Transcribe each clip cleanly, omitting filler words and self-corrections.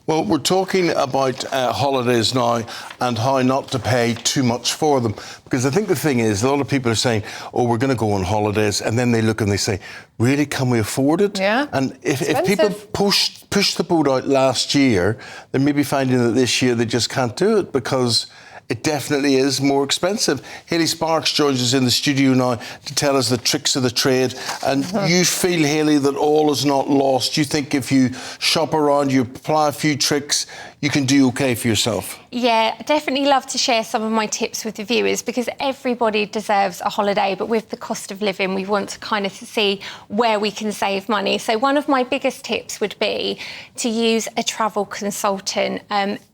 Well, we're talking about holidays now and how not to pay too much for them. Because I think the thing is, a lot of people are saying, oh, we're going to go on holidays. And then they look and they say, really, can we afford it? Yeah. And if people pushed the boat out last year, they may be finding that this year they just can't do it because it definitely is more expensive. Hayley Sparks joins us in the studio now to tell us the tricks of the trade. And you feel, Hayley, that all is not lost. You think if you shop around, you apply a few tricks, you can do okay for yourself. Yeah, I definitely love to share some of my tips with the viewers because everybody deserves a holiday, but with the cost of living, we want to kind of see where we can save money. So one of my biggest tips would be to use a travel consultant.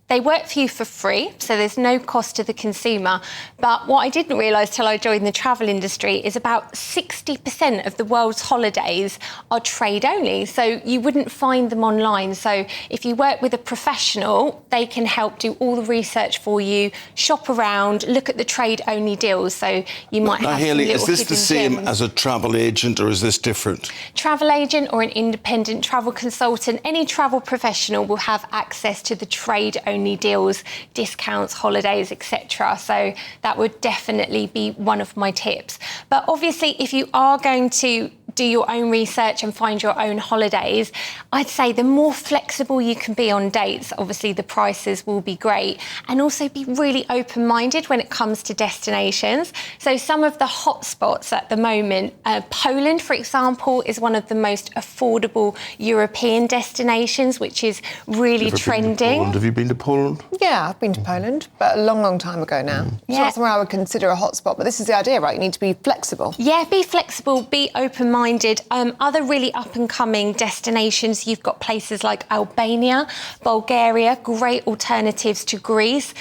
They work for you for free, so there's no cost to the consumer. But what I didn't realise till I joined the travel industry is about 60% of the world's holidays are trade only, so you wouldn't find them online. So if you work with a professional, they can help do all the research for you, shop around, look at the trade only deals. So you might have Hayley, some little is this the same gems. as a travel agent or is this different? Travel agent or an independent travel consultant, any travel professional will have access to the trade only deals, discounts, holidays, etc. So that would definitely be one of my tips. But obviously, if you are going to do your own research and find your own holidays, I'd say the more flexible you can be on dates, obviously the prices will be great, and also be really open-minded when it comes to destinations. So some of the hotspots at the moment, Poland, for example, is one of the most affordable European destinations, which is really trending. Have you been to Poland? Yeah, I've been to Poland, but a long, long time ago now. It's not somewhere I would consider a hotspot, but this is the idea, right? You need to be flexible. Yeah, be flexible, be open-minded. Other really up-and-coming destinations, you've got places like Albania, Bulgaria, great alternatives to Greece.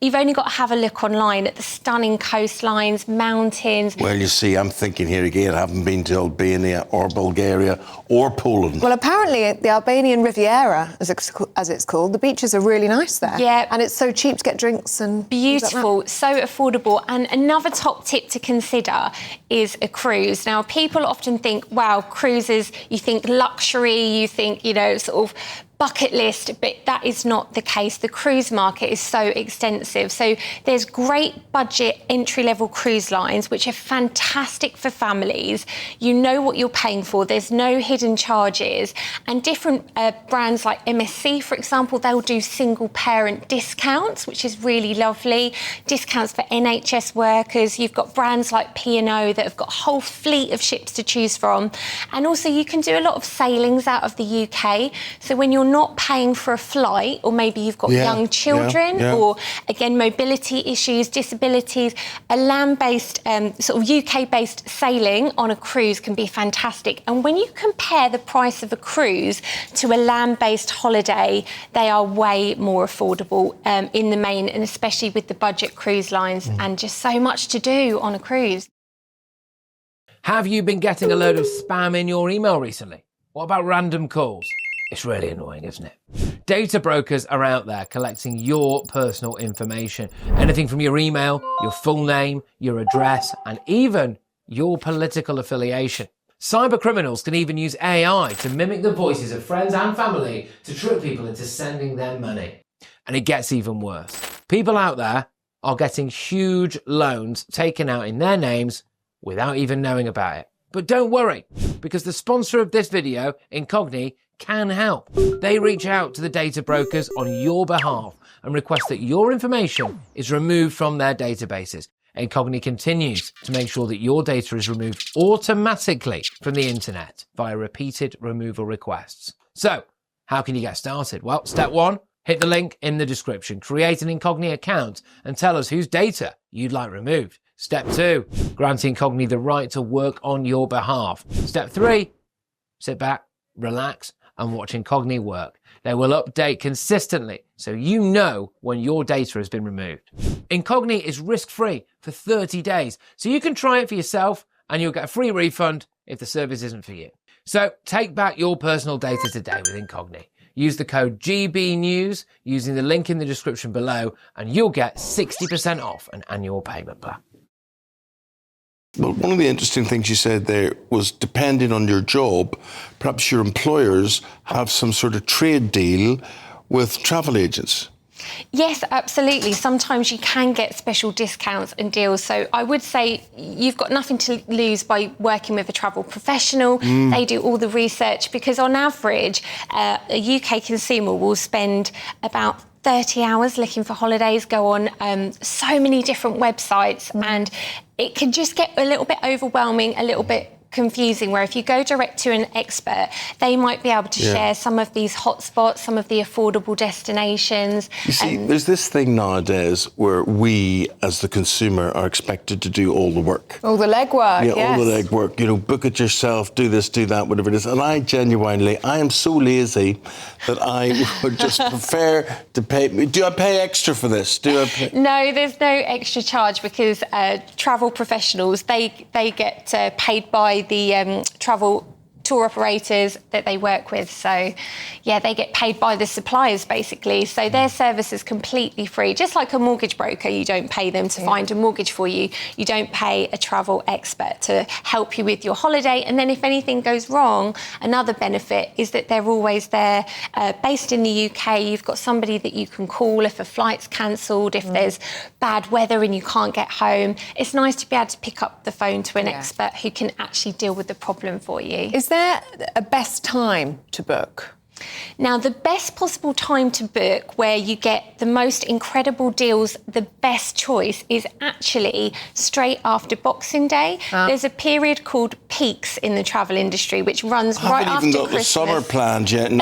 You've only got to have a look online at the stunning coastlines, mountains. Well, you see, I'm thinking here again, I haven't been to Albania or Bulgaria or Poland. Well, apparently the Albanian Riviera, as it's called, the beaches are really nice there. Yeah. And it's so cheap to get drinks and... Beautiful, so affordable. And another top tip to consider is a cruise. Now, people often think, wow, cruises, you think luxury, you think, sort of bucket list, but that is not the case. The cruise market is so extensive. So there's great budget entry-level cruise lines, which are fantastic for families. You know what you're paying for. There's no hidden charges. And different brands like MSC, for example, they'll do single-parent discounts, which is really lovely. Discounts for NHS workers. You've got brands like P&O that have got a whole fleet of ships to choose from. And also you can do a lot of sailings out of the UK. So when you're not paying for a flight, or maybe you've got young children, or again, mobility issues, disabilities, a land-based, sort of UK-based sailing on a cruise can be fantastic. And when you compare the price of a cruise to a land-based holiday, they are way more affordable in the main, and especially with the budget cruise lines, and just so much to do on a cruise. Have you been getting a load of spam in your email recently? What about random calls? It's really annoying, isn't it? Data brokers are out there collecting your personal information. Anything from your email, your full name, your address, and even your political affiliation. Cyber criminals can even use AI to mimic the voices of friends and family to trick people into sending them money. And it gets even worse. People out there are getting huge loans taken out in their names without even knowing about it. But don't worry, because the sponsor of this video, Incogni, can help. They reach out to the data brokers on your behalf and request that your information is removed from their databases. Incogni continues to make sure that your data is removed automatically from the internet via repeated removal requests. So, how can you get started? Well, step 1, hit the link in the description, create an Incogni account and tell us whose data you'd like removed. Step 2, grant Incogni the right to work on your behalf. Step 3, sit back, relax, and watch Incogni work. They will update consistently so you know when your data has been removed. Incogni is risk-free for 30 days, so you can try it for yourself and you'll get a free refund if the service isn't for you. So take back your personal data today with Incogni. Use the code GBNews using the link in the description below and you'll get 60% off an annual payment plan. Well, one of the interesting things you said there was depending on your job, perhaps your employers have some sort of trade deal with travel agents? Yes, absolutely. Sometimes you can get special discounts and deals. So I would say you've got nothing to lose by working with a travel professional. They do all the research, because on average, a UK consumer will spend about 30 hours looking for holidays, go on so many different websites, and it can just get a little bit overwhelming, a little bit confusing, where if you go direct to an expert, they might be able to share some of these hotspots, some of the affordable destinations. You see, there's this thing nowadays where we, as the consumer, are expected to do all the work. All the legwork, Yeah, yes. all the legwork. You know, book it yourself, do this, do that, whatever it is. And I am so lazy that I would just prefer to pay. Do I pay extra for this? No, there's no extra charge, because travel professionals, they get paid by the travel tour operators that they work with. So, yeah, they get paid by the suppliers, basically. So their service is completely free. Just like a mortgage broker, you don't pay them to find a mortgage for you. You don't pay a travel expert to help you with your holiday. And then if anything goes wrong, another benefit is that they're always there. Based in the UK, you've got somebody that you can call if a flight's cancelled, if there's bad weather and you can't get home. It's nice to be able to pick up the phone to an expert who can actually deal with the problem for you. Is there a best time to book? Now, the best possible time to book, where you get the most incredible deals, the best choice is actually straight after Boxing Day. There's a period called peaks in the travel industry, which runs right after Christmas. I haven't even got the summer planned yet. And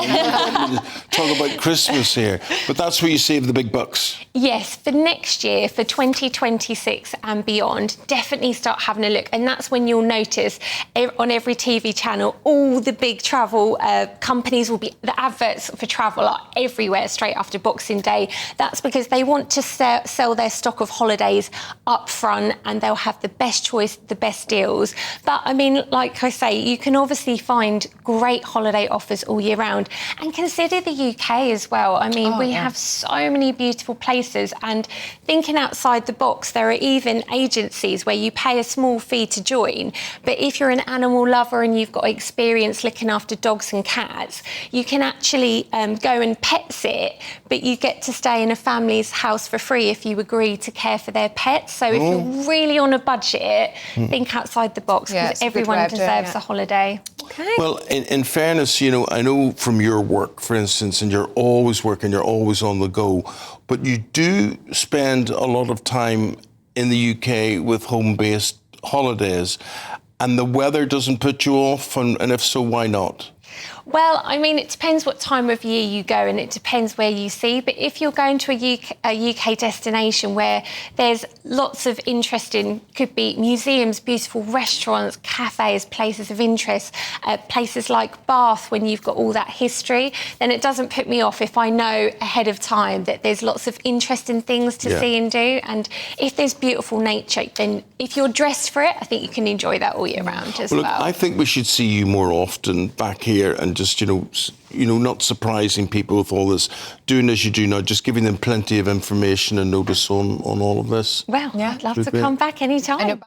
talk about Christmas here. But that's where you save the big bucks. Yes, for next year, for 2026 and beyond, definitely start having a look. And that's when you'll notice on every TV channel, all the big travel companies will be... The adverts for travel are everywhere straight after Boxing Day. That's because they want to sell their stock of holidays up front, and they'll have the best choice, the best deals. But, I mean, like I say, you can obviously find great holiday offers all year round. And consider the UK as well. I mean, we have so many beautiful places, and thinking outside the box, there are even agencies where you pay a small fee to join. But if you're an animal lover and you've got experience looking after dogs and cats, you can actually go and pet sit, but you get to stay in a family's house for free if you agree to care for their pets. So if you're really on a budget, think outside the box, because everyone deserves a holiday. Okay. Well, in fairness, you know, I know from your work, for instance, and you're always working, you're always on the go, but you do spend a lot of time in the UK with home-based holidays, and the weather doesn't put you off, and if so, why not? Well, I mean, it depends what time of year you go, and it depends where you see. But if you're going to a UK destination where there's lots of interest in, could be museums, beautiful restaurants, cafes, places of interest, places like Bath, when you've got all that history, then it doesn't put me off if I know ahead of time that there's lots of interesting things to see and do. And if there's beautiful nature, then if you're dressed for it, I think you can enjoy that all year round as well. Look, I think we should see you more often back here, and just, you know, not surprising people with all this, doing as you do now, just giving them plenty of information and notice on all of this. Well, I'd love to come back anytime.